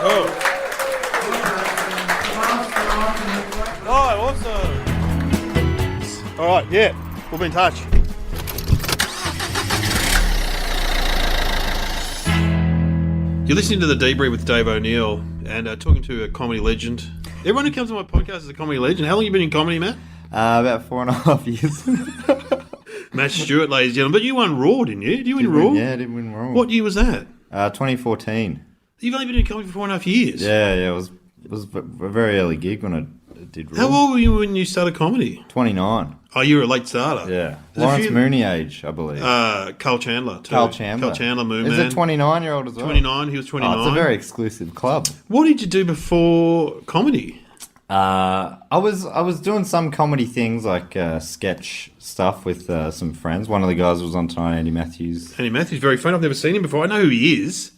Oh, awesome. All right, yeah, we'll be in touch. You're listening to The Debrief with Dave O'Neill and talking to a comedy legend. Everyone who comes on my podcast is a comedy legend. How long have you been in comedy, Matt? About 4.5 years. Matt Stewart, ladies and gentlemen. But you won Raw, didn't you? Did you win Raw? Yeah, I did win Raw. What year was that? 2014. You've only been in comedy for 4.5 years? Yeah, it was a very early gig when I did Raw. How old were you when you started comedy? 29. Oh, you were a late starter. Yeah. There's Lawrence Mooney age, I believe. Carl Chandler, too. Carl Chandler, Moon Is Man. it 29-year-old as well? 29, he was 29. Oh, it's a very exclusive club. What did you do before comedy? I was doing some comedy things like sketch stuff with some friends. One of the guys was on tonight, Andy Matthews. Andy Matthews, very funny. I've never seen him before. I know who he is.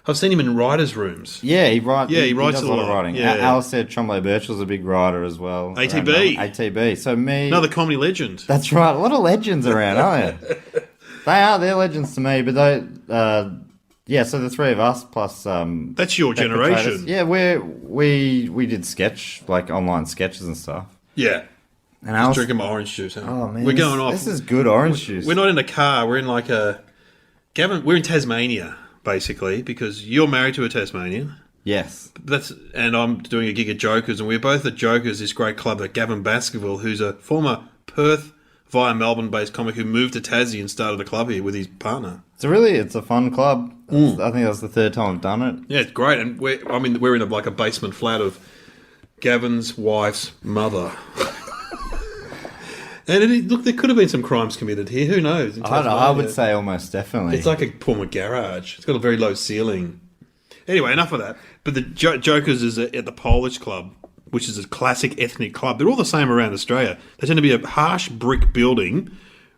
I've seen him in writers' rooms. Yeah, he writes. Yeah, he writes does a a lot of lot. writing. Yeah. Alistair Tremblay-Birchall's a big writer as well. ATB. ATB. So me. Another comedy legend. That's right. A lot of legends around, aren't there? They're legends to me, but they. Yeah, so the three of us plus. That's your Beck generation. Potatoes. Yeah, we did sketch, like online sketches and stuff. Yeah. And I was Drinking my orange juice. Huh? Oh man, we're going off. This is good orange juice. We're not in a car. We're in like a. Gavin, we're in Tasmania basically because you're married to a Tasmanian. Yes. And I'm doing a gig at Jokers, and we're both at Jokers, this great club at Gavin Baskerville, who's a former Perth via Melbourne-based comic who moved to Tassie and started a club here with his partner. It's a fun club. I think that's the third time I've done it. Yeah, it's great, and we're in a basement flat of Gavin's wife's mother. And look, there could have been some crimes committed here. Who knows? I would say almost definitely. It's like a former garage. It's got a very low ceiling. Anyway, enough of that. But the Jokers is at the Polish Club, which is a classic ethnic club. They're all the same around Australia. They tend to be a harsh brick building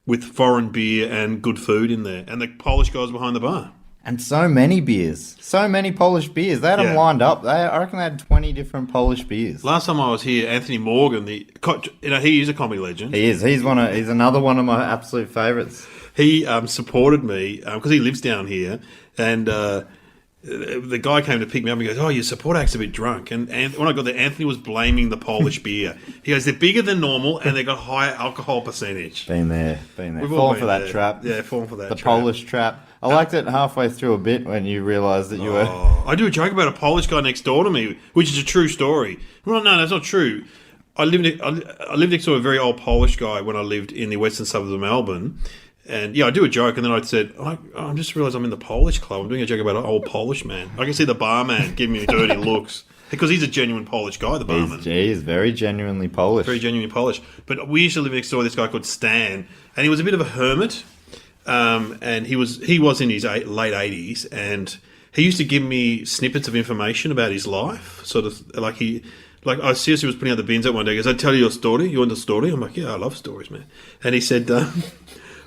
with foreign beer and good food in there. And the Polish guys behind the bar. And so many beers. So many Polish beers. They had them lined up. I reckon they had 20 different Polish beers. Last time I was here, Anthony Morgan, he is a comedy legend. He is. He's another one of my absolute favourites. He supported me because he lives down here. And the guy came to pick me up and he goes, "Oh, your support act's a bit drunk." And when I got there, Anthony was blaming the Polish beer. He goes, "They're bigger than normal and they've got higher alcohol percentage." Been there. We've all fallen been for that there. trap. Yeah, fallen for that The trap. Polish trap. I liked it halfway through a bit when you realised that you were... I do a joke about a Polish guy next door to me, which is a true story. Well, no, that's not true. I lived next to a very old Polish guy when I lived in the western suburbs of Melbourne. And yeah, I do a joke, and then I said, I just realised I'm in the Polish club. I'm doing a joke about an old Polish man. I can see the barman giving me dirty looks. Because he's a genuine Polish guy, the barman. He is very genuinely Polish. Very genuinely Polish. But we used to live next door to this guy called Stan, and he was a bit of a hermit. And he was in his late 80s, and he used to give me snippets of information about his life. Sort of I seriously was putting out the bins at one day. He goes, "I tell you a story. You want the story?" I'm like, "Yeah, I love stories, man." And he said,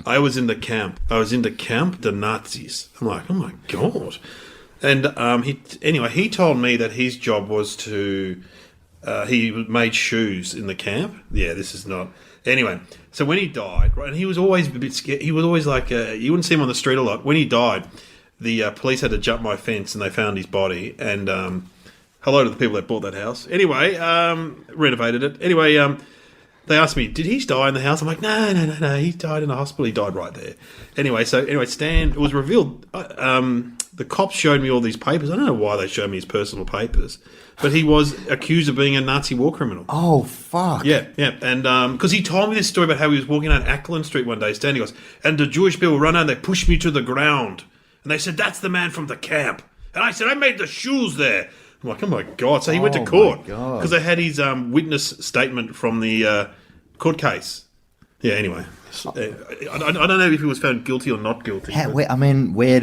I was in the camp, the Nazis. I'm like, "Oh my God." And he told me that his job was to he made shoes in the camp. Yeah, this is not. Anyway, so when he died, right, and he was always a bit scared. He was always like, you wouldn't see him on the street a lot. When he died, the police had to jump my fence and they found his body. And hello to the people that bought that house. Anyway, renovated it. Anyway, they asked me, did he die in the house? I'm like, no. He died in a hospital. He died right there. Anyway, Stan, it was revealed. The cops showed me all these papers. I don't know why they showed me his personal papers, but he was accused of being a Nazi war criminal. Oh, fuck. Yeah. And because he told me this story about how he was walking down Ackland Street one day, Stan, he goes, and the Jewish people run out and they pushed me to the ground. And they said, "That's the man from the camp." And I said, "I made the shoes there." I'm like, oh my God. So he went to court because they had his witness statement from the court case. Yeah, anyway. I don't know if he was found guilty or not guilty. Where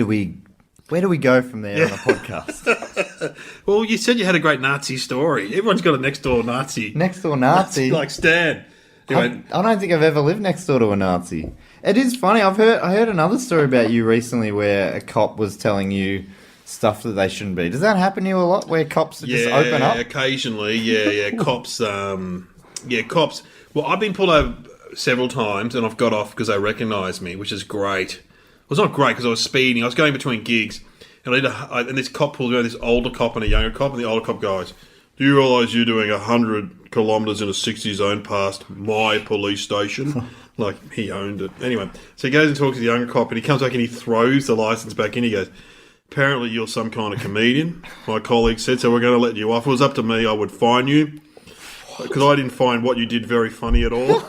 do we go from there on a podcast? Well, you said you had a great Nazi story. Everyone's got a next-door Nazi. Next-door Nazi? Like Stan. Anyway, I don't think I've ever lived next door to a Nazi. It is funny. I heard another story about you recently where a cop was telling you stuff that they shouldn't be. Does that happen to you a lot, where cops just open up? Occasionally. Yeah. Cops. Cops. Well, I've been pulled over several times and I've got off because they recognise me, which is great. Well, it's not great because I was speeding. I was going between gigs and this cop pulls around, this older cop and a younger cop, and the older cop goes, "Do you realise you're doing 100 kilometres in a 60 zone past my police station?" Like, he owned it. Anyway, so he goes and talks to the younger cop, and he comes back and he throws the licence back in. He goes, "Apparently you're some kind of comedian. My colleague said, so we're going to let you off. If it was up to me, I would fine you, because I didn't find what you did very funny at all."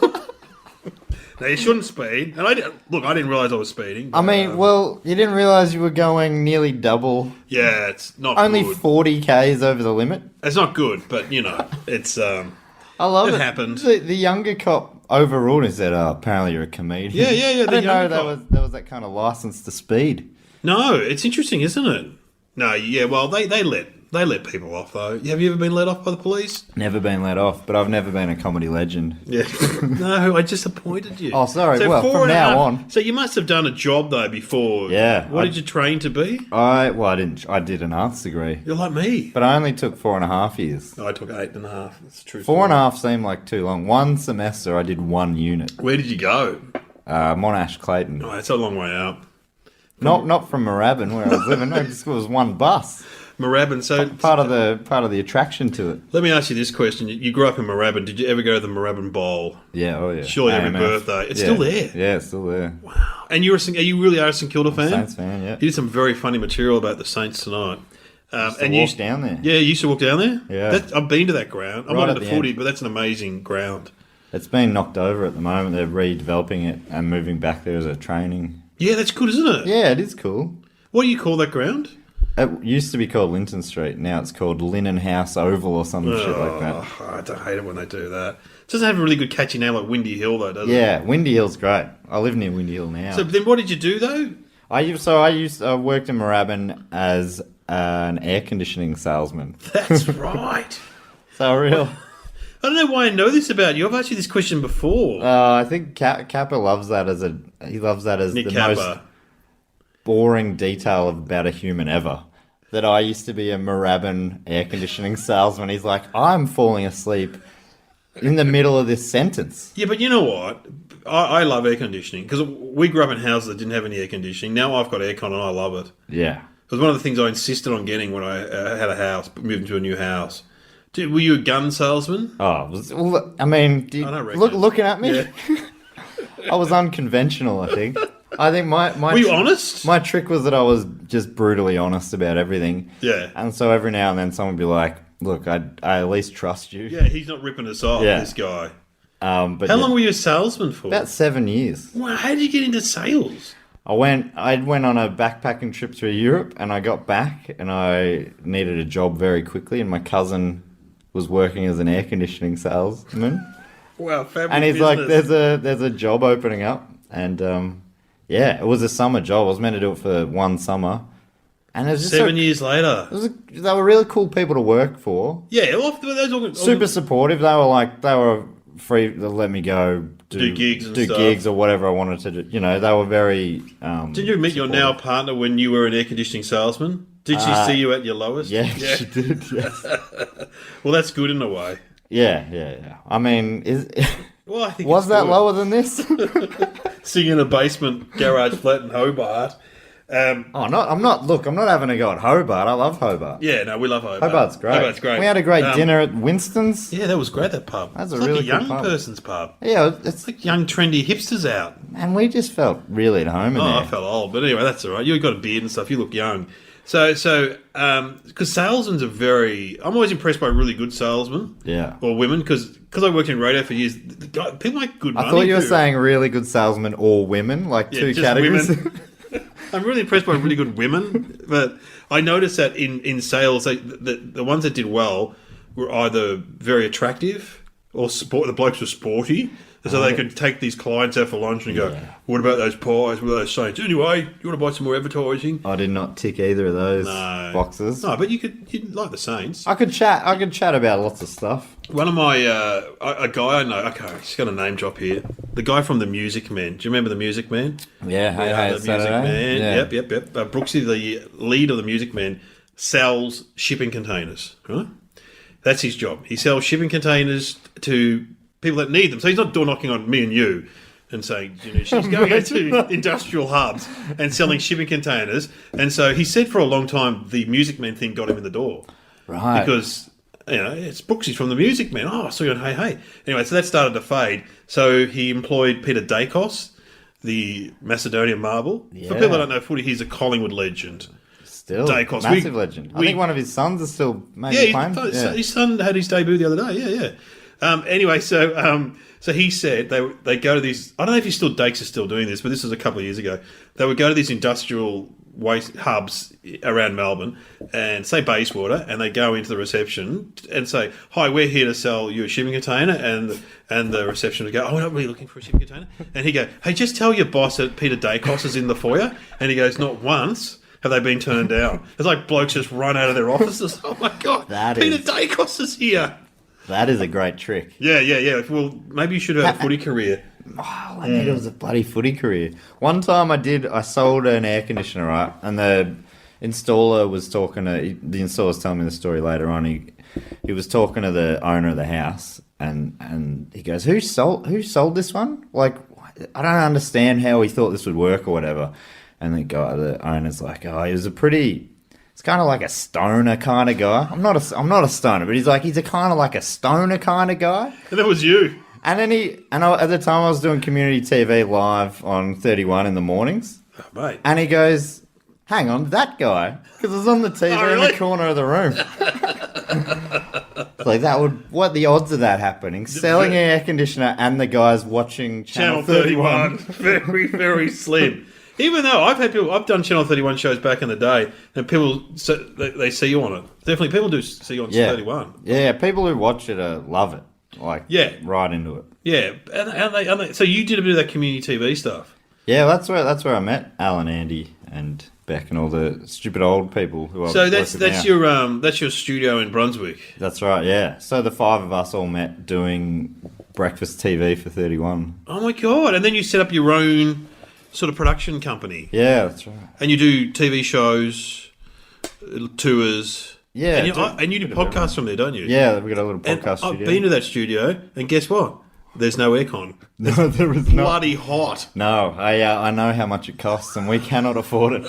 Now, you shouldn't speed. And I didn't realise I was speeding. I mean, well, you didn't realise you were going nearly double. Yeah, it's not Only good. 40 k's over the limit. It's not good, but, you know, it's... I love it. It happened. The younger cop overruled and said, "Oh, apparently you're a comedian." Yeah. I The didn't know younger there was that kind of license to speed. No, it's interesting, isn't it? No, yeah, well, they let people off, though. Have you ever been let off by the police? Never been let off, but I've never been a comedy legend. Yeah. No, I just appointed you. Oh, sorry. So Well, four from and a now half- on. So you must have done a job, though, before. Yeah, What I- did you train to be? I didn't. I did an arts degree, You're like me. but I only took 4.5 years. I took 8.5. That's true. 4.5 seemed like too long. One semester, I did one unit. Where did you go? Monash Clayton. Oh, it's a long way out. Not from Moorabbin where I was living. No, just it was one bus. Moorabbin. So Part of the attraction to it. let me ask you this question. You grew up in Moorabbin. Did you ever go to the Moorabbin Bowl? Yeah. Oh yeah. Surely every AMF. birthday. It's Yeah. still there. Yeah, it's still there. And you really are a St Kilda fan? Saints fan. Yeah. You did some very funny material about the Saints tonight. And you walk down there. Yeah, you used to walk down there? Yeah. I've been to that ground. I'm Right not at into the footy, end. but that's an amazing ground. It's been knocked over at the moment. They're redeveloping it and moving back there as a training. Yeah, that's good, isn't it? Yeah, it is cool. What do you call that ground? It used to be called Linton Street. Now it's called Linen House Oval or some shit like that. Oh, I don't hate it when they do that. It doesn't have a really good catchy name like Windy Hill, though, does it? Yeah, Windy Hill's great. I live near Windy Hill now. So then what did you do, though? I worked in Moorabbin as an air conditioning salesman. That's right. So real. I don't know why I know this about you. I've asked you this question before. I think Kappa loves that as Nick the Kappa. most boring detail about a human ever. That I used to be a Moorabbin air conditioning salesman. He's like, I'm falling asleep in the middle of this sentence. Yeah, but you know what? I love air conditioning because we grew up in houses that didn't have any air conditioning. Now I've got aircon and I love it. Yeah. It was one of the things I insisted on getting when I had a house, moved into a new house. Were you a gun salesman? Well, I mean, I don't reckon. looking at me, Yeah. I was unconventional, I think. I think my Were you honest? My trick was that I was just brutally honest about everything. Yeah. And so every now and then someone would be like, look, I at least trust you. Yeah, he's not ripping us off, Yeah. this guy. But How yeah, long were you a salesman for? about 7 years. Wow, how did you get into sales? I went on a backpacking trip through Europe and I got back and I needed a job very quickly and my cousin was working as an air conditioning salesman. Wow, family And he's business. like, there's a job opening up. And yeah, it was a summer job. I was meant to do it for one summer. And it was just 7 years later. they were really cool people to work for. Yeah, well, those all Super supportive. They were free to let me go Do gigs and do stuff. gigs or whatever I wanted to do. You know, they were very. Did you meet your now partner when you were an air conditioning salesman? Did she see you at your lowest? Yeah, she did. Yes. Well, that's good in a way. Yeah. I mean, Well, I think was it's that good. lower than this? Sitting in a basement garage flat in Hobart. I'm not having a go at Hobart. I love Hobart. Yeah, no, we love Hobart. Hobart's great. Hobart's great. We had a great dinner at Winston's. Yeah, that was great, that pub. That's a It's really like a young good pub. person's pub. Yeah, it's It's like young, trendy hipsters out. and we just felt really at home in Oh, there. I felt old, but anyway, that's all right. You've got a beard and stuff. You look young. So, because salesmen are very... I'm always impressed by really good salesmen. Yeah. Or women, because I worked in radio for years. People make good money. I thought you were through- saying really good salesmen or women, like Yeah, two just categories. women. I'm really impressed by really good women, but I noticed that in sales, the ones that did well were either very attractive or the blokes were sporty, and so they could take these clients out for lunch and go, "What about those pies? What about those Saints? Anyway, you want to buy some more advertising?" I did not tick either of those No. boxes. No, but you'd like the Saints. I could chat about lots of stuff. One of my a guy I know. Okay, just got a name drop here. The guy from the Music Man. Do you remember the Music Man? Yeah, hey, The it's Music Saturday. Man. Yeah. Yep. Brooksy, the lead of the Music Man, sells shipping containers. Right? That's his job. He sells shipping containers to people that need them. So he's not door knocking on me and you. and saying, you know, she's going into industrial hubs and selling shipping containers. And so he said for a long time the Music Man thing got him in the door. Right. Because, you know, it's Brooksy's from the Music Man. Oh, I saw you on Hey Hey. Anyway, so that started to fade. So he employed Peter Dacos, the Macedonian marble. Yeah. For people that don't know footy, he's a Collingwood legend. Still, Dacos. massive legend. I think one of his sons is still maybe playing. His son had his debut the other day. Yeah. Anyway, so he said they go to these. I don't know if Dakes is still doing this, but this was a couple of years ago. They would go to these industrial waste hubs around Melbourne and say Bayswater, and they go into the reception and say, "Hi, we're here to sell you a shipping container," and the reception would go, "Oh, we're not really looking for a shipping container," and he go, "Hey, just tell your boss that Peter Dacos is in the foyer," and he goes, "Not once have they been turned down." It's like blokes just run out of their offices. Oh my god, Peter Dacos is here. That is a great trick. Yeah. Well, maybe you should have a footy career. Oh, I need it was a bloody footy career. One time I sold an air conditioner, right? And the installer was talking to, the installer's telling me the story later on. He was talking to the owner of the house and he goes, who sold this one? Like, I don't understand how he thought this would work or whatever. And the owner's like, oh, he was it's kind of like a stoner kind of guy. I'm not a stoner, but he's a kind of like a stoner kind of guy. And that was you. And then at the time I was doing community TV live on 31 in the mornings. Oh, mate. And he goes, hang on, that guy? Because it was on the TV in the corner of the room. What are the odds of that happening? Selling an air conditioner and the guys watching Channel 31. Very, very slim. Even though I've done Channel 31 shows back in the day, and people they see you on it. Definitely, people do see you on 31. Yeah, people who watch it love it. Right into it. Yeah, and they, so you did a bit of that community TV stuff. Yeah, that's where I met Alan, Andy, and Beck, and all the stupid old people who are. So that's your studio in Brunswick. That's right. Yeah. So the five of us all met doing breakfast TV for 31. Oh my god! And then you set up your own sort of production company. Yeah, that's right. And you do TV shows, tours. Yeah. And you do podcasts from there, don't you? Yeah, we got a little podcast studio. I've been to that studio, and guess what? There's no aircon. No, there is not. Bloody hot. No, I know how much it costs, and we cannot afford it.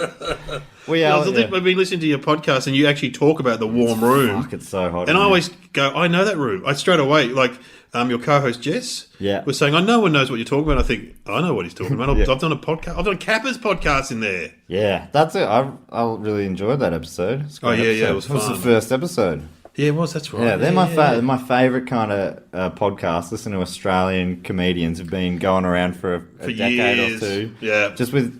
I've been listening to your podcast, and you actually talk about the warm room. Fuck, it's so hot. And I always go, I know that room. I straight away, your co-host Jess was saying, no one knows what you're talking about. I think, I know what he's talking about. I've done a podcast. I've done Kappa's podcast in there. Yeah, that's it. I really enjoyed that episode. It was fun. It was the first episode. Yeah, it was. That's right. Yeah, they're my favourite kind of podcast. Listen to Australian comedians who've been going around for a decade years. Or two. Yeah.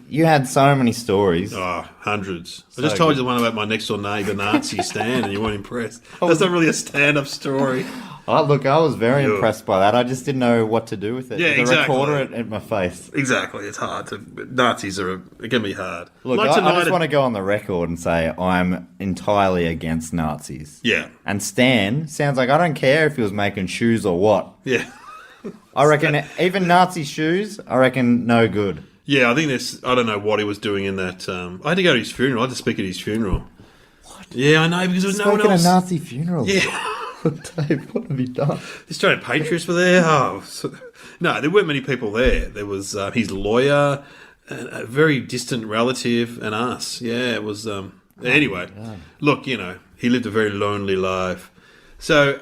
You had so many stories. Oh, hundreds. I just told you the one about my next door neighbour, Nazi Stan, and you weren't impressed. That's not really a stand-up story. Oh, look, I was very impressed by that. I just didn't know what to do with it. Yeah, the exactly. recorder at my face. Exactly. It's hard. Nazis it can be hard. Look, I just want to go on the record and say I'm entirely against Nazis. Yeah. And Stan sounds like I don't care if he was making shoes or what. Yeah. I reckon even Nazi shoes, I reckon no good. Yeah, I think I don't know what he was doing in that. I had to go to his funeral. I had to speak at his funeral. What? Yeah, I know, because there was no one else. Speaking of Nazi funeral. Yeah. Dave, what have you done? The Australian Patriots were there. No, there weren't many people there. There was his lawyer, a very distant relative, and us. Yeah, it was. Anyway, look, he lived a very lonely life. So,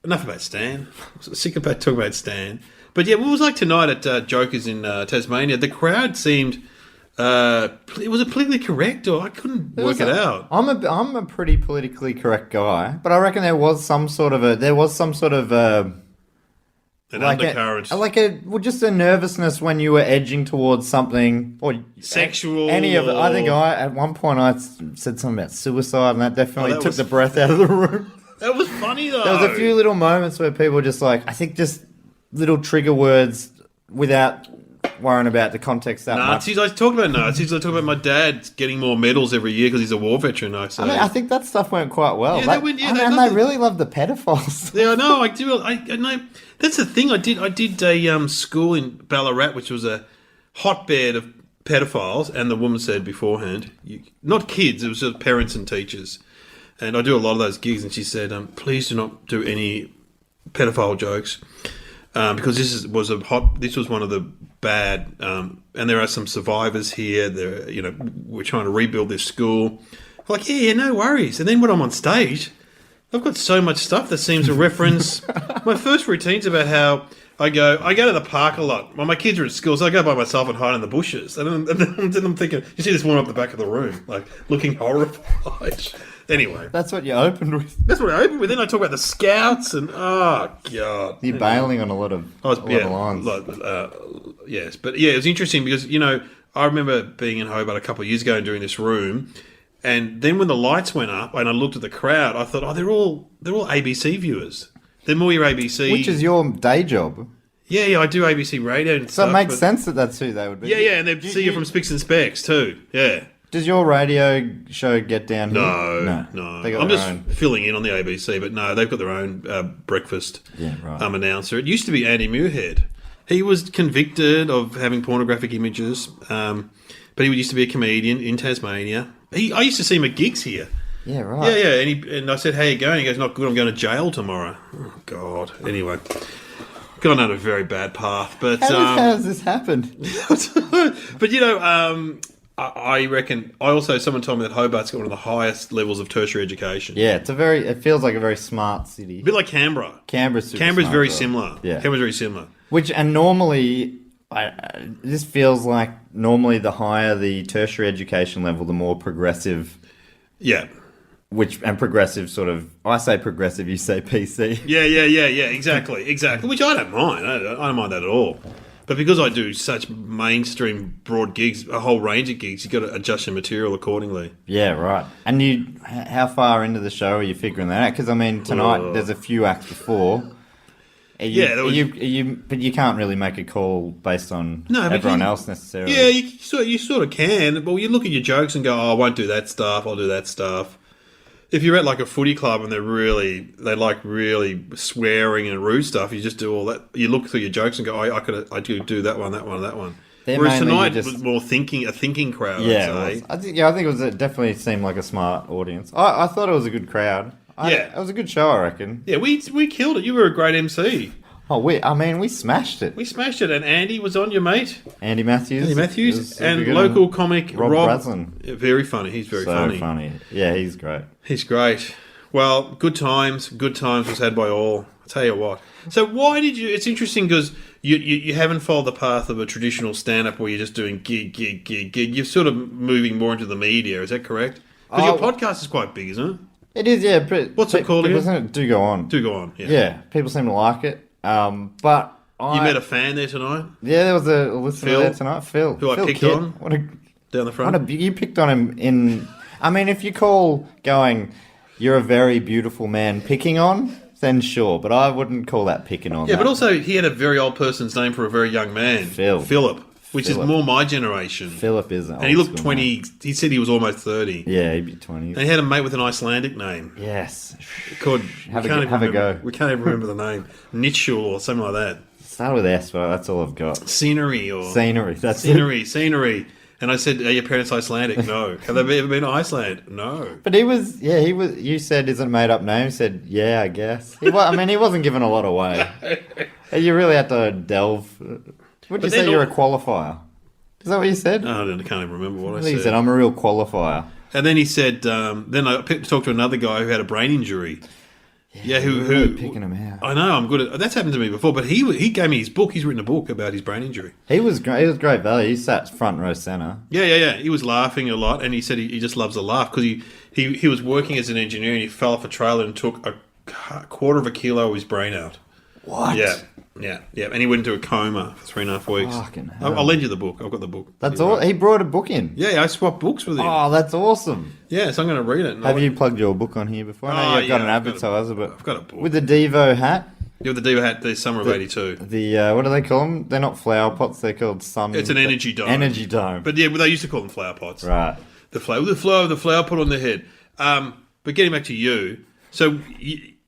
enough about Stan. I'm sick about talking about Stan. But yeah, what was like tonight at Jokers in Tasmania? The crowd seemed. Was it politically correct, or I couldn't work it out? I'm a pretty politically correct guy, but I reckon there was some sort of an undercurrent, just a nervousness when you were edging towards something or sexual. Any of it. I think at one point I said something about suicide, and that definitely took the breath out of the room. That was funny though. There was a few little moments where people just just little trigger words without worrying about the context that Nazis. much. I talk about Nazis. I talk about my dad getting more medals every year because he's a war veteran. I think that stuff went quite well. Yeah, they really love the pedophiles. Yeah, I know. I do. I know. That's the thing. I did a school in Ballarat, which was a hotbed of pedophiles, and the woman said beforehand, not kids. It was just parents and teachers. And I do a lot of those gigs, and she said, "Please do not do any pedophile jokes." because this was one of the bad, and there are some survivors here. We're trying to rebuild this school. I'm like, yeah, no worries. And then when I'm on stage, I've got so much stuff that seems to reference my first routine's about how I go to the park a lot. Well, my kids are at school, so I go by myself and hide in the bushes. And then I'm thinking, you see this one up the back of the room, like looking horrified. Anyway, That's what you opened with. that's what I opened with. Then I talk about the Scouts and oh god, You're bailing on a lot of lines. Yes, but yeah, it was interesting because I remember being in Hobart a couple of years ago and doing this room, and then when the lights went up and I looked at the crowd, I thought, oh, they're all ABC viewers. They're more your ABC, Which is your day job. yeah. I do ABC radio and So stuff. it makes but- sense that that's who they would be. Yeah, and they see you from Spicks and Specks too. Yeah. Does your radio show get down here? No. They got I'm their just own. filling in on the ABC, but no, they've got their own breakfast Yeah, right. announcer. It used to be Andy Muirhead. He was convicted of having pornographic images, but he used to be a comedian in Tasmania. I used to see him at gigs here. Yeah, right. Yeah. And I said, how you going? He goes, not good. I'm going to jail tomorrow. Oh, God. Anyway, gone down a very bad path. But How does this happen? but I reckon. Someone told me that Hobart's got one of the highest levels of tertiary education. Yeah, it feels like a very smart city. A bit like Canberra. Canberra's Very smart, though. similar. Yeah. Canberra's very similar. And normally, this feels like normally the higher the tertiary education level, the more progressive. Yeah. And progressive sort of, I say progressive, you say PC. Yeah. Exactly. Which I don't mind. I don't mind that at all. But because I do such mainstream broad gigs, a whole range of gigs, you've got to adjust your material accordingly. Yeah, right. And how far into the show are you figuring that out? Because I mean, tonight there's a few acts before. But you can't really make a call based on everyone else necessarily. Yeah, you sort of can. But you look at your jokes and go, oh, I won't do that stuff. I'll do that stuff. If you're at like a footy club and they like really swearing and rude stuff, you just do all that. You look through your jokes and go, I could do that one, that one, that one. Whereas tonight was more a thinking crowd. Yeah, I'd say. I think it definitely seemed like a smart audience. I thought it was a good crowd. It was a good show, I reckon. Yeah, we killed it. You were a great MC. Oh, we smashed it. We smashed it, and Andy was on your mate. Andy Matthews. And local comic Rob Braslin. Very funny. He's very funny. So funny. Yeah, he's great. He's great. Well, good times was had by all. I'll tell you what. So why did you... It's interesting because you haven't followed the path of a traditional stand-up where you're just doing gig. You're sort of moving more into the media. Is that correct? Because your podcast is quite big, isn't it? It is, yeah. What's it called again? Do Go On. Do Go On, yeah. Yeah, people seem to like it. But you met a fan there tonight? Yeah, there was a listener Phil? there tonight. Phil. Who I Phil picked Kidd. on? Down the front? You picked on him in... I mean, if you call going, you're a very beautiful man picking on, then sure. But I wouldn't call that picking on. Yeah, but also he had a very old person's name for a very young man. Philip. Which is more my generation. Philip is an And he looked old school 20... man. He said he was almost 30. Yeah, he'd be 20. And he had a mate with an Icelandic name. Yes. Called... Have a go. We can't even remember the name. Nitschul or something like that. Start with S, but that's all I've got. Scenery. That's it. Scenery. And I said, are your parents Icelandic? No. Have they ever been to Iceland? No. But he was, you said, is it a made up name? He said, yeah, I guess. He wasn't giving a lot away. You really had to delve. Would you say you're a qualifier? Is that what you said? I can't even remember what I said. He said, I'm a real qualifier. And then he said, then I talked to another guy who had a brain injury. Yeah, who really picking him out. I know, I'm good at that's happened to me before, but he gave me his book. He's written a book about his brain injury. He was great. He was great value. He sat front row center. Yeah. He was laughing a lot, and he said he just loves a laugh because he was working as an engineer and he fell off a trailer and took a quarter of a kilo of his brain out. What? Yeah. And he went into a coma for 3.5 weeks. Fucking hell. I'll lend you the book. I've got the book. That's all. He brought a book in. Yeah, I swapped books with him. Oh, that's awesome. Yeah, so I'm going to read it. Have you plugged your book on here before? I know you've got an advertiser, but I've got a book. with the Devo hat. Yeah, with the Devo hat, the summer of '82. The what do they call them? They're not flower pots. They're called sun. It's an energy dome. Energy dome. But yeah, they used to call them flower pots. Right. The flower pot on the head. But getting back to you, so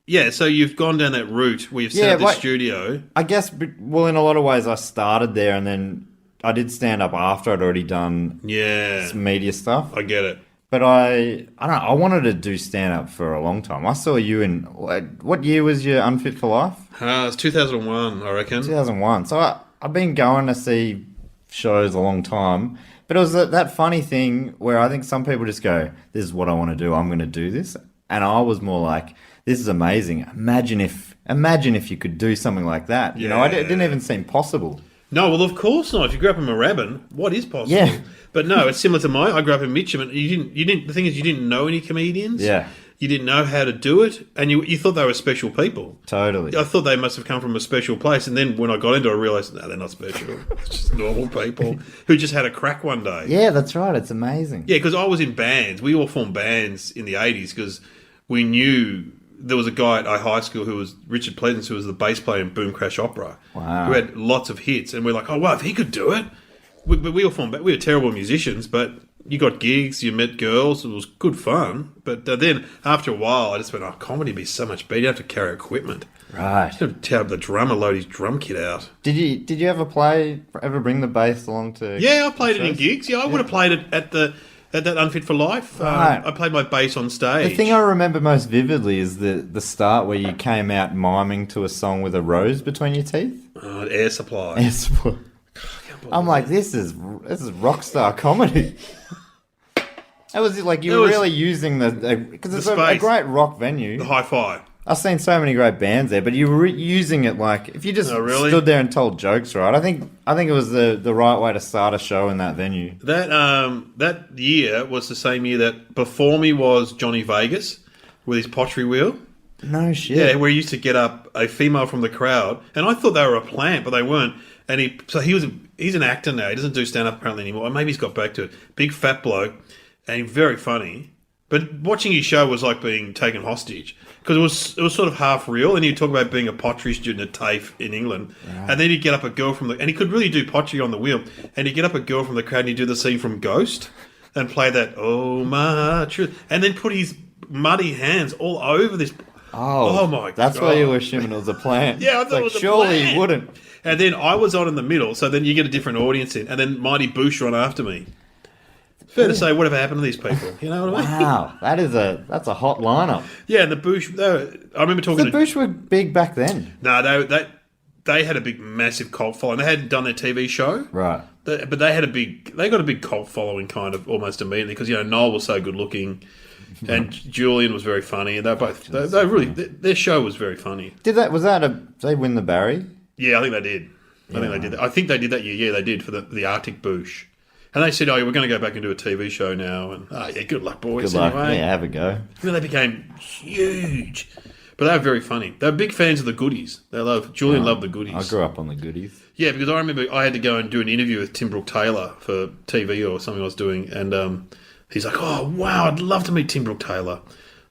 you've gone down that route where you've set up the studio. I guess, well, in a lot of ways, I started there, and then I did stand up after I'd already done some media stuff. I get it. But I don't know. I wanted to do stand up for a long time. I saw you in what year was your Unfit for Life? It's 2001, I reckon. 2001. So I've been going to see shows a long time, but it was that funny thing where I think some people just go, "This is what I want to do. I'm going to do this," and I was more like, "This is amazing. Imagine if you could do something like that." You know, it didn't even seem possible. No, well, of course not. If you grew up in Moorabbin, what is possible? Yeah. But no, it's similar to I grew up in Mitcham, and you didn't. The thing is, you didn't know any comedians. Yeah. You didn't know how to do it, and you thought they were special people. Totally. I thought they must have come from a special place, and then when I got into it, I realised, no, they're not special. It's just normal people who just had a crack one day. Yeah, that's right. It's amazing. Yeah, because I was in bands. We all formed bands in the 80s because we knew there was a guy at our high school who was Richard Pleasance, who was the bass player in Boom Crash Opera. Wow. Who had lots of hits, and we're like, oh, wow, if he could do it. We all formed. We were terrible musicians, but you got gigs, you met girls, it was good fun. But then after a while, I just went, oh, comedy would be so much better. You have to carry equipment. Right. You have to have the drummer load his drum kit out. Did you ever bring the bass along to? Yeah, I played it in shows? gigs. Yeah, I would have played it at that Unfit for Life. Right. I played my bass on stage. The thing I remember most vividly is the start where you came out miming to a song with a rose between your teeth. Air Supply. Yes. I'm like, this is rock star comedy. It was like you were really using because it's a great rock venue. The Hi-Fi. I've seen so many great bands there, but you were using it like if you just stood there and told jokes, right? I think it was the right way to start a show in that venue. That year was the same year that before me was Johnny Vegas with his pottery wheel. No shit. Yeah, where he used to get up a female from the crowd, and I thought they were a plant, but they weren't. And he's an actor now. He doesn't do stand up apparently anymore. Or maybe he's got back to it. Big fat bloke, and very funny. But watching his show was like being taken hostage because it was sort of half real. And he'd talk about being a pottery student at TAFE in England, and then he'd get up a girl and he could really do pottery on the wheel. And he'd get up a girl from the crowd and he'd do the scene from Ghost and play that "Oh my truth," and then put his muddy hands all over this. Oh my god! That's why you were assuming it was a plant. Yeah, I thought it was surely a plant. he wouldn't. And then I was on in the middle, so then you get a different audience in, and then Mighty Boosh run after me. Fair to say, whatever happened to these people? You know what I mean? Wow, that's a hot lineup. Yeah, and the Boosh. I remember talking The Boosh were big back then. No, they had a big, massive cult following. They hadn't done their TV show, Right? but they got a big cult following, kind of almost immediately because Noel was so good looking, and Julian was very funny, and they really their show was very funny. Did they win the Barry? Yeah, I think they did. I think they did that year. Yeah, they did for the Arctic Boosh. And they said, oh, we're going to go back and do a TV show now. And, yeah, good luck, boys. Good luck. Anyway. Yeah, have a go. Then they became huge. But they were very funny. They were big fans of the Goodies. Julian loved the Goodies. I grew up on the Goodies. Yeah, because I remember I had to go and do an interview with Tim Brooke Taylor for TV or something I was doing. And he's like, oh, wow, I'd love to meet Tim Brooke Taylor.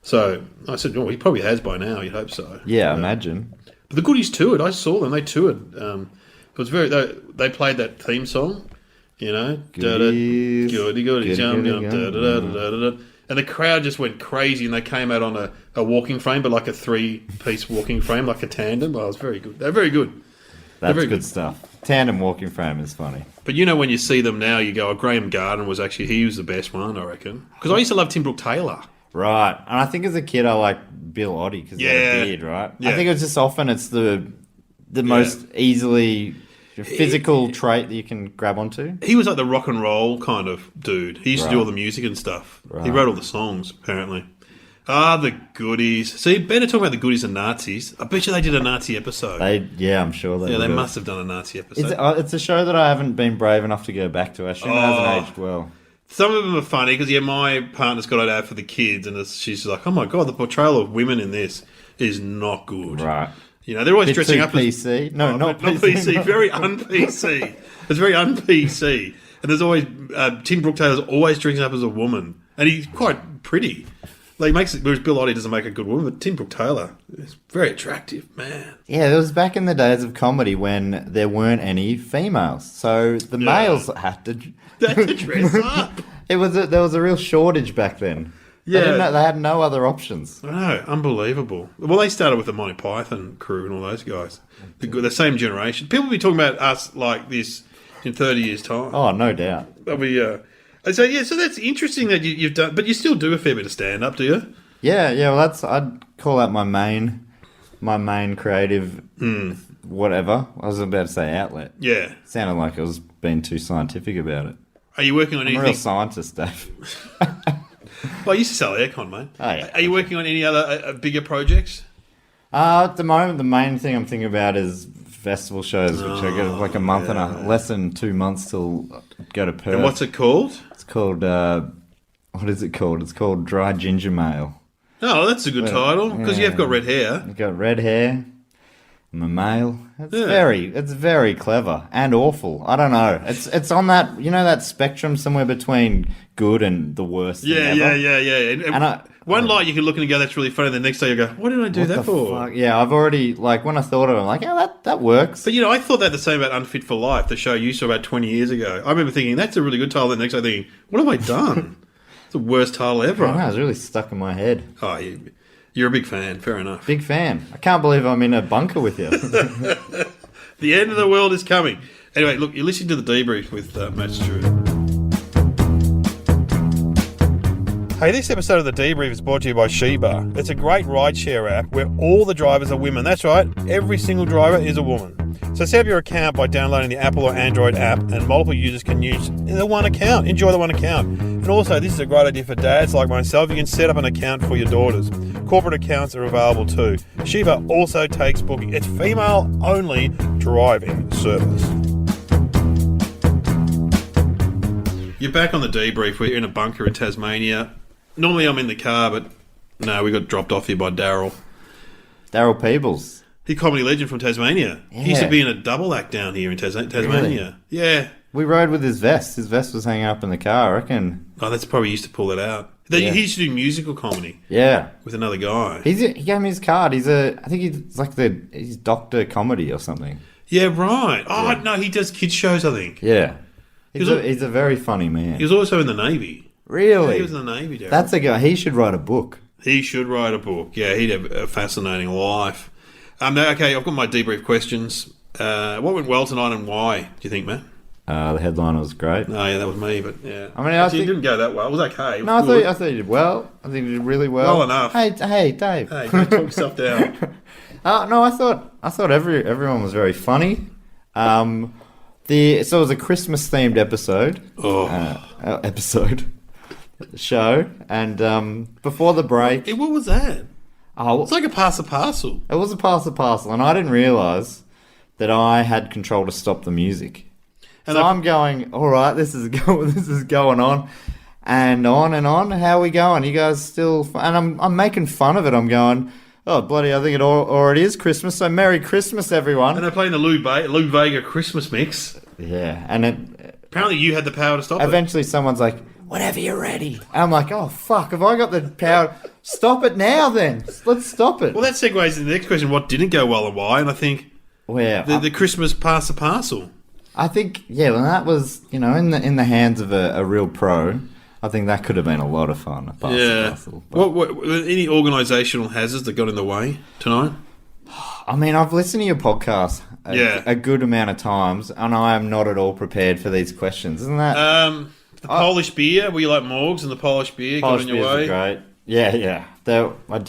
So I said, oh, he probably has by now. You'd hope so. Yeah, imagine. But the Goodies toured. I saw them. They toured. It was they played that theme song, Goodies. Goodies, yum, yum, da-da-da-da-da-da. And the crowd just went crazy, and they came out on a walking frame, but like a 3-piece walking frame, like a tandem. Oh, it was very good. They're very good. That's very good stuff. Tandem walking frame is funny. But when you see them now, you go, Graham Garden was the best one, I reckon. Because I used to love Tim Brooke Taylor. Right. And I think as a kid, I liked Bill Oddie because he had a beard, right? Yeah. I think it's just often it's the most easily physical trait that you can grab onto. He was like the rock and roll kind of dude. He used to do all the music and stuff. Right. He wrote all the songs, apparently. The Goodies. So you better talk about the Goodies and Nazis. I bet you they did a Nazi episode. I'm sure they. Yeah, they would've. must have done a Nazi episode. It's a show that I haven't been brave enough to go back to. I assume it hasn't aged well. Some of them are funny because my partner's got it out for the kids, and she's like, "Oh my god, the portrayal of women in this is not good." Right. They're always dressing up PC. as not PC. Very un-PC. It's very un-PC. And there's always Tim Brooke Taylor's always dressing up as a woman, and he's quite pretty. Like whereas Bill Oddie doesn't make a good woman, but Tim Brooke Taylor is very attractive, man. Yeah, it was back in the days of comedy when there weren't any females, so the males had to dress up. There was a real shortage back then. Yeah, they had no other options. I know, unbelievable. Well, they started with the Monty Python crew and all those guys, the same generation. People will be talking about us like this in 30 years' time. Oh, no doubt. They'll be. So that's interesting that you've done, but you still do a fair bit of stand up, do you? Yeah. Well, I'd call that my main creative, whatever. I was about to say outlet. Yeah. Sounded like I was being too scientific about it. Are you working on I'm a real anything? scientist, Dave. Well, I used to sell aircon, mate. Oh, yeah. Are you working on any other bigger projects? At the moment, the main thing I'm thinking about is festival shows, which I get like a month and less than 2 months till I go to Perth. And what's it called? It's called, what is it called? It's called Dry Ginger Male. Oh, that's a good title, because you have got red hair. I've got red hair. I'm a male. It's very clever and awful. I don't know. It's on that, that spectrum somewhere between good and the worst. Yeah. And one light you can look and go, that's really funny. The next day you go, what did I do that for? Fuck? Yeah, I've already, when I thought of it, I'm like, yeah, that works. But, I thought that the same about Unfit for Life, the show you saw about 20 years ago. I remember thinking, that's a really good title. The next day thinking, what have I done? It's the worst title ever. I know, it was really stuck in my head. Oh, you're a big fan. Fair enough. Big fan. I can't believe I'm in a bunker with you. The end of the world is coming. Anyway, look, you're listening to The Debrief with Matt Stewart. Hey, this episode of The Debrief is brought to you by Sheba. It's a great rideshare app where all the drivers are women. That's right, every single driver is a woman. So set up your account by downloading the Apple or Android app, and multiple users can use the one account. Enjoy the one account. And also, this is a great idea for dads like myself. You can set up an account for your daughters. Corporate accounts are available too. Sheba also takes booking. It's female-only driving service. You're back on The Debrief. We're in a bunker in Tasmania. Normally I'm in the car, but no, we got dropped off here by Daryl. Daryl Peebles. The comedy legend from Tasmania. Yeah. He used to be in a double act down here in Tasmania. Really? Yeah. We rode with his vest. His vest was hanging up in the car, I reckon. Oh, that's probably used to pull that out. Yeah. He used to do musical comedy Yeah. with another guy. He gave me his card. I think he's like he's Dr. Comedy or something. Yeah, right. Oh, no, he does kids shows, I think. Yeah. He's al- a very funny man. He was also in the Navy. Really? Yeah, he was in the Navy, Daryl. That's a guy. He should write a book. He should write a book. Yeah, he'd have a fascinating life. Okay, I've got my debrief questions. What went well tonight and why, do you think, Matt? The headliner was great. Oh, yeah, that was me, but yeah. I mean, Actually, it didn't go that well. It was okay. It was No, good. I thought you did well. I think you did really well. Well enough. Hey, Dave. Hey, don't talk yourself down. No, I thought everyone was very funny. So it was a Christmas themed episode. Show, and before the break, What was that? oh, It's like a pass a parcel. it was a parcel, and I didn't realise that I had control to stop the music. And So I- I'm going, all right, this is going on, and on and on. How are we going? You guys still? And I'm making fun of it. I'm going, oh bloody! I think it already is Christmas. So Merry Christmas, everyone. And they're playing the Lou Vega Christmas mix. Yeah, and it Apparently you had the power to stop it. eventually someone's like, whenever you're ready. And I'm like, oh fuck! Have I got the power? Stop it now, then. Let's stop it. Well, that segues into the next question, what didn't go well and why? And I think Where the Christmas pass a parcel. I think, yeah, well, that was, in the hands of a real pro. I think that could have been a lot of fun. Parcel, but- What any organisational hazards that got in the way tonight? I mean, I've listened to your podcast Yeah. a good amount of times, and I am not at all prepared for these questions. Isn't that? The Polish beer, were you like Morgs and the Polish beer got Polish in your beers are way? great. Yeah. I had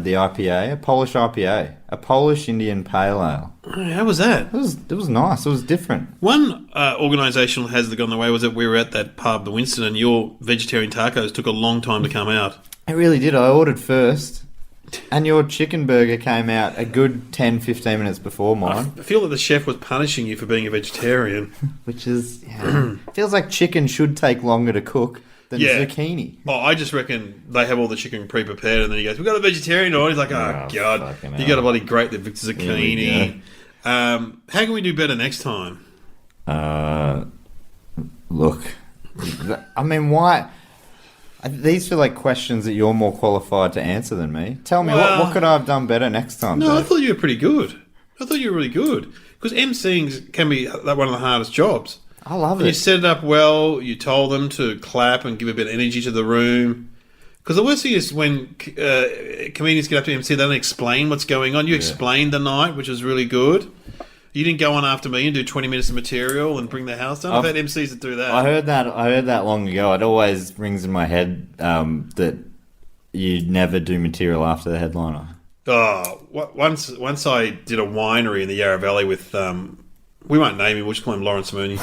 the IPA, a Polish IPA, a Polish Indian Pale Ale. How was that? It was nice. It was different. One organisational hazard that got in the way was that we were at that pub, the Winston, and your vegetarian tacos took a long time to come out. It really did. I ordered first, and your chicken burger came out a good 10, 15 minutes before mine, I feel that the chef was punishing you for being a vegetarian. which is feels like chicken should take longer to cook than Yeah. zucchini. Oh, I just reckon they have all the chicken pre-prepared, and then he goes, "We've got a vegetarian order." He's like, "Oh, Oh, God, fucking you hell. got to bloody grate the Here zucchini." How can we do better next time? Look, I mean, why? These feel like questions that you're more qualified to answer than me. Tell me, Well- what could I have done better next time? No, I Dave? thought you were pretty good. I thought you were really good because emceeing can be one of the hardest jobs. I love You it. set it up well. You told them to clap and give a bit of energy to the room. Because the worst thing is when comedians get up to MC, they don't explain what's going on. You explained the night, which was really good. You didn't go on after me and do 20 minutes of material and bring the house down? I've had MCs that do that. I heard that long ago. It always rings in my head that you never do material after the headliner. Oh, once I did a winery in the Yarra Valley with, we won't name him, we'll just call him Lawrence Mooney.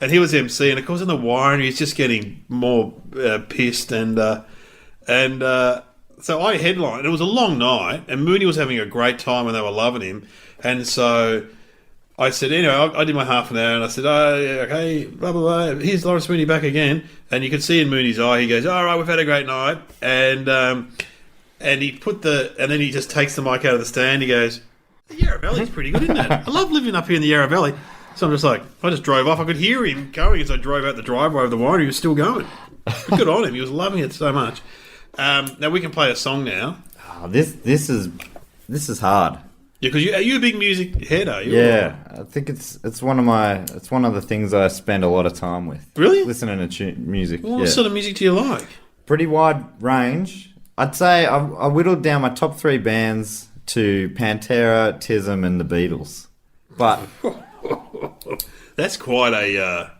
And he was MC, and of course in the winery he's just getting more pissed, and so I headlined. It was a long night, and Mooney was having a great time, and they were loving him. And so I said, anyway, I did my half an hour, and I said, oh, yeah, okay, blah, blah, blah. Here's Lawrence Mooney back again. And you could see in Mooney's eye, he goes, all right, we've had a great night. And he and then he just takes the mic out of the stand. He goes, the Yarra Valley's pretty good, isn't it? I love living up here in the Yarra Valley. So I'm just like, I just drove off. I could hear him going as I drove out the driveway of the winery. He was still going. Good on him. He was loving it so much. Now we can play a song now. Oh, this is hard. Yeah, because you're a big music head, are you? Yeah, I think it's one of the things I spend a lot of time with. Really? Listening to music. Well, what sort of music do you like? Pretty wide range. I'd say I whittled down my top 3 bands to Pantera, Tism, and the Beatles. But that's quite a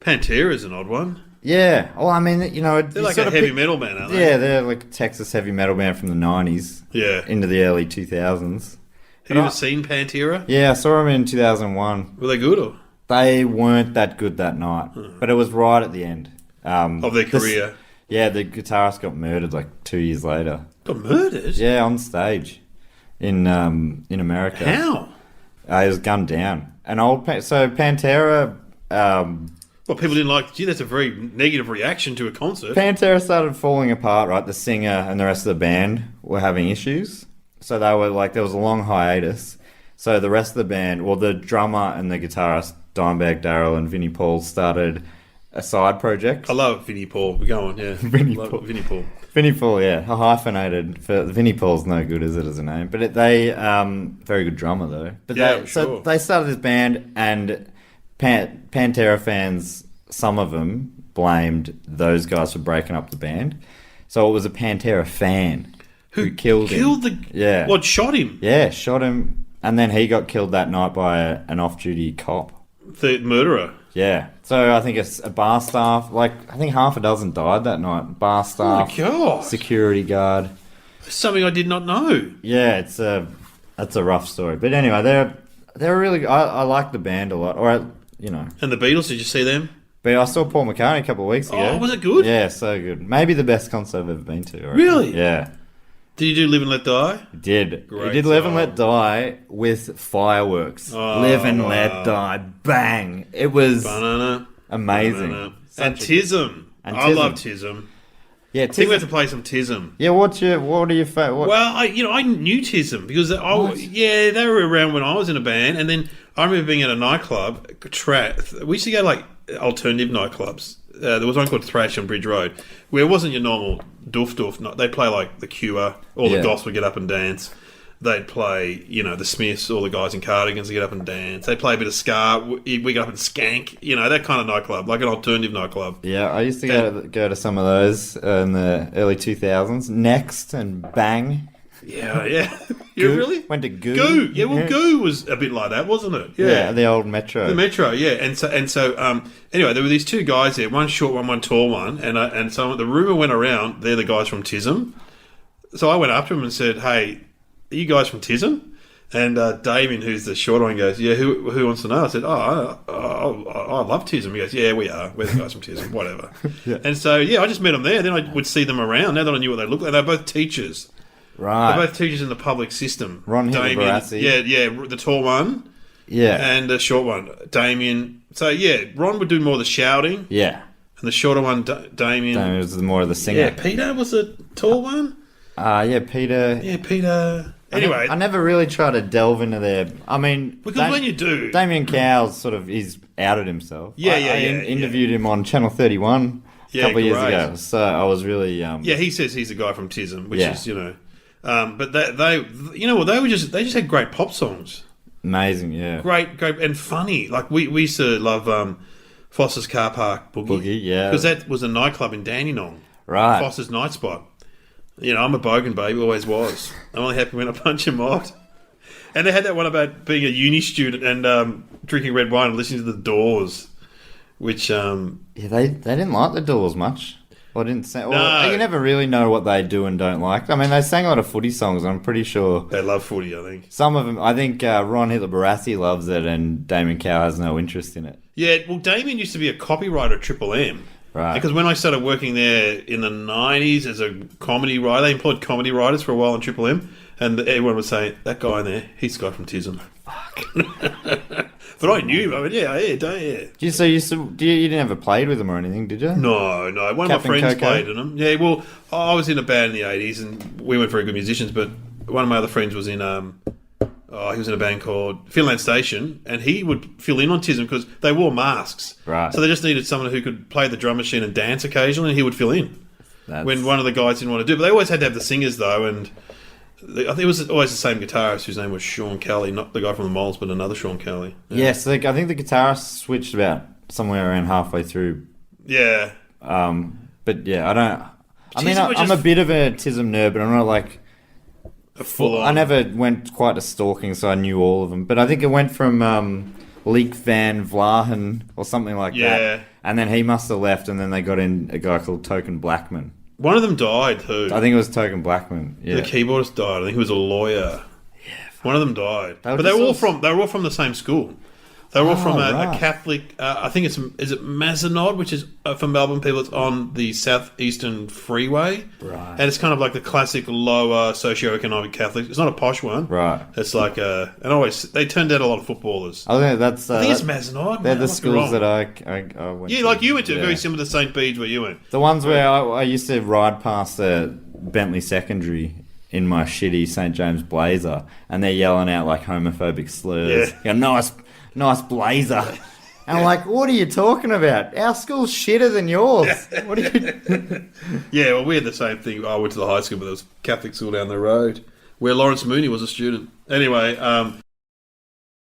Pantera's an odd one. yeah, well, I mean, you know, They're like a heavy metal band, aren't they? Yeah, they're like a Texas heavy metal band from the 90s. Yeah. Into the early 2000s. Have you ever seen Pantera? Yeah, I saw them in 2001. Were they good or? They weren't that good that night, but it was right at the end Of their career? Yeah, the guitarist got murdered like 2 years later. Got murdered? Yeah, on stage in America. How? He was gunned down. So Pantera. Well, people didn't like. Gee, that's a very negative reaction to a concert. Pantera started falling apart. Right, the singer and the rest of the band were having issues. So they were like, there was a long hiatus. So the rest of the band, well, the drummer and the guitarist, Dimebag Darrell and Vinnie Paul, started a side project. I love Vinnie Paul. Go on, yeah. Vinnie Love Paul. Vinnie Paul. Vinnie Paul, yeah, hyphenated. Vinnie Paul's no good, is it, as a name? But very good drummer though. But Yeah, so sure. they started this band, and Pantera fans, some of them blamed those guys for breaking up the band. So it was a Pantera fan who killed him. Yeah. What, shot him? Yeah, shot him, and then he got killed that night by an off-duty cop. The murderer. Yeah. So I think it's a bar staff, like I think half a dozen died that night. Bar staff, Oh, my God. security guard. Something I did not know. Yeah, that's a rough story. But anyway, they're really. I like the band a lot. Or you know, And the Beatles, did you see them? but I saw Paul McCartney a couple of weeks ago. Oh, was it good? Yeah, so good. Maybe the best concert I've ever been to. I reckon. Really? Yeah. Did you do Live and Let Die? He did. Great He did Live and song. Let Die with fireworks. Oh, Live and wow. Let Die. Bang. It was Banana. amazing. Banana. Such And a- Tism. And I Tism. love Tism. Yeah, I think we have Tism. to play some Tism. Yeah, what are your favorite? Well, I knew Tism because they were around when I was in a band, and then I remember being at a nightclub. We used to go to, like, alternative nightclubs. There was one called Thrash on Bridge Road, where it wasn't your normal doof. They'd play like The Cure, all the Yeah. goths would get up and dance. They'd play, the Smiths, all the guys in cardigans would get up and dance. They'd play a bit of ska. We get up and skank, that kind of nightclub, like an alternative nightclub. Yeah, I used to go to some of those in the early 2000s. Next and Bang. Yeah, yeah. You Goo. really? Went to Goo. Goo. Yeah, well, Goo was a bit like that, wasn't it? Yeah, the old Metro. The Metro, yeah, and so anyway, there were these two guys there, one short one, one tall one, and so the rumor went around they're the guys from Tism. So I went up to him and said, "Hey, are you guys from Tism?" And Damien, who's the short one, goes, "Yeah, who wants to know?" I said, I love Tism." He goes, "Yeah, we are. We're the guys from Tism, whatever." Yeah. And so I just met them there. Then I would see them around. Now that I knew what they looked like, they're both teachers. Right. They're both teachers in the public system. Ron Damien, Barassi. yeah, the tall one. Yeah. And the short one, Damien. So, yeah, Ron would do more of the shouting. Yeah. And the shorter one, Damien. Damien was more of the singer. Yeah, Peter was the tall one. Yeah, Peter. Yeah, Peter. Anyway. I never really tried to delve into their. I mean, Because when you do. Damien Cowles he's outed himself. Yeah, I interviewed him on Channel 31 a couple of years great. ago. So I was really. Yeah, he says he's a guy from Tism, which Yeah. is, but they they just had great pop songs. Amazing, yeah. Great, and funny. Like, we used to love Foster's Car Park Boogie, yeah. Because that was a nightclub in Dandenong. Right. Foster's Night Spot. I'm a bogan baby, always was. I'm only happy when I punch him out. And they had that one about being a uni student and drinking red wine and listening to the Doors, which Yeah, they didn't like the Doors much. Or didn't say. Or No. you never really know what they do and don't like. I mean, they sang a lot of footy songs. I'm pretty sure they love footy, I think. some of them. I think Ron Hitler Barassi loves it, and Damon Cow has no interest in it. Yeah, well, Damien used to be a copywriter at Triple M. Right. Because when I started working there in the 90s as a comedy writer, they employed comedy writers for a while in Triple M, and everyone would say, that guy in there, he's the guy from Tism. But I knew him. I mean, You didn't ever played with them or anything, did you? No. One Captain of my friends Coco? played in them. Yeah, well, I was in a band in the 80s, and we weren't very good musicians, but one of my other friends was in... he was in a band called Finland Station, and he would fill in on Tism because they wore masks. Right. So they just needed someone who could play the drum machine and dance occasionally, and he would fill in. When one of the guys didn't want to do it. But they always had to have the singers, though, and I think it was always the same guitarist whose name was Sean Kelly, not the guy from the Moles, but another Sean Kelly. Yeah. Yes, I think the guitarist switched about somewhere around halfway through. Yeah. But yeah, I don't... I mean, Tism were I'm just- a bit of a Tism nerd, but I'm not like... Full I on. never went quite to stalking, so I knew all of them. But I think it went from Leek Van Vlahen or something like Yeah. that. And then he must have left, and then they got in a guy called Token Blackman. One of them died, too. I think it was Token Blackman. Yeah. The keyboardist died. I think he was a lawyer. Yeah. One of them died. They were But they were just all from the same school. They were all from a right. Catholic. I think is it Mazenod, which is for Melbourne people. It's on the southeastern freeway, Right. And it's kind of like the classic lower socioeconomic Catholic. It's not a posh one, Right. It's like and always they turned out a lot of footballers. I think that's... I think it's Mazenod. they're man, I the must be schools wrong. that I went to. Yeah, like you went to, Yeah. very similar to St. Bede's where you went. The ones where I used to ride past the Bentley Secondary in my shitty St. James Blazer, and they're yelling out like homophobic slurs. Yeah. Go, nice blazer. And I'm like, what are you talking about? Our school's shitter than yours. What are you... Yeah, well, we had the same thing. I went to the high school, but there was a Catholic school down the road where Lawrence Mooney was a student. Anyway,